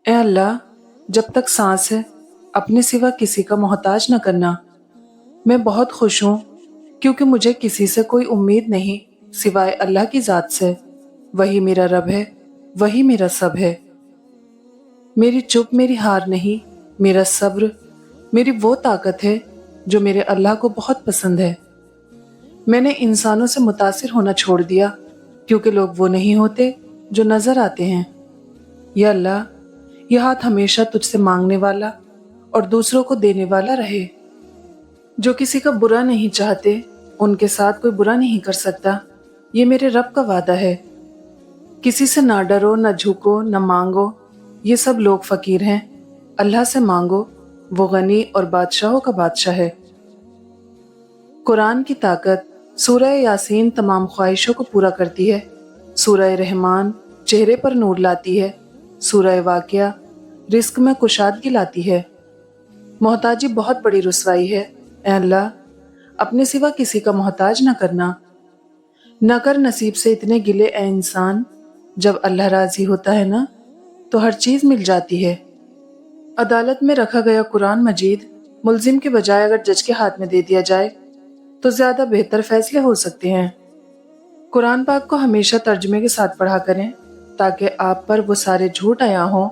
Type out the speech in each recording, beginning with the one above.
اے اللہ، جب تک سانس ہے اپنے سوا کسی کا محتاج نہ کرنا۔ میں بہت خوش ہوں کیونکہ مجھے کسی سے کوئی امید نہیں سوائے اللہ کی ذات سے۔ وہی میرا رب ہے، وہی میرا سب ہے۔ میری چپ میری ہار نہیں، میرا صبر میری وہ طاقت ہے جو میرے اللہ کو بہت پسند ہے۔ میں نے انسانوں سے متاثر ہونا چھوڑ دیا کیونکہ لوگ وہ نہیں ہوتے جو نظر آتے ہیں۔ یا اللہ، یہ ہاتھ ہمیشہ تجھ سے مانگنے والا اور دوسروں کو دینے والا رہے۔ جو کسی کا برا نہیں چاہتے ان کے ساتھ کوئی برا نہیں کر سکتا، یہ میرے رب کا وعدہ ہے۔ کسی سے نہ ڈرو، نہ جھکو، نہ مانگو، یہ سب لوگ فقیر ہیں۔ اللہ سے مانگو، وہ غنی اور بادشاہوں کا بادشاہ ہے۔ قرآن کی طاقت۔ سورہ یاسین تمام خواہشوں کو پورا کرتی ہے۔ سورہ رحمان چہرے پر نور لاتی ہے۔ سورہ واقعہ رزق میں کشادگی لاتی ہے۔ محتاجی بہت بڑی رسوائی ہے۔ اے اللہ، اپنے سوا کسی کا محتاج نہ کرنا۔ نہ کر نصیب سے اتنے گلے اے انسان، جب اللہ راضی ہوتا ہے نا تو ہر چیز مل جاتی ہے۔ عدالت میں رکھا گیا قرآن مجید ملزم کے بجائے اگر جج کے ہاتھ میں دے دیا جائے تو زیادہ بہتر فیصلے ہو سکتے ہیں۔ قرآن پاک کو ہمیشہ ترجمے کے ساتھ پڑھا کریں تاکہ آپ پر وہ سارے جھوٹ عیاں ہوں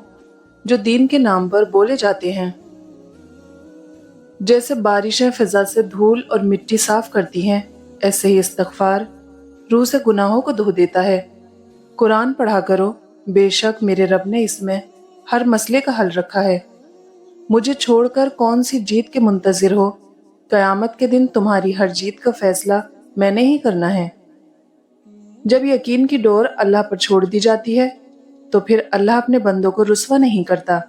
جو دین کے نام پر بولے جاتے ہیں۔ جیسے بارشیں فضا سے دھول اور مٹی صاف کرتی ہیں، ایسے ہی استغفار روح سے گناہوں کو دھو دیتا ہے۔ قرآن پڑھا کرو، بے شک میرے رب نے اس میں ہر مسئلے کا حل رکھا ہے۔ مجھے چھوڑ کر کون سی جیت کے منتظر ہو؟ قیامت کے دن تمہاری ہر جیت کا فیصلہ میں نے ہی کرنا ہے۔ جب یقین کی ڈور اللہ پر چھوڑ دی جاتی ہے تو پھر اللہ اپنے بندوں کو رسوا نہیں کرتا۔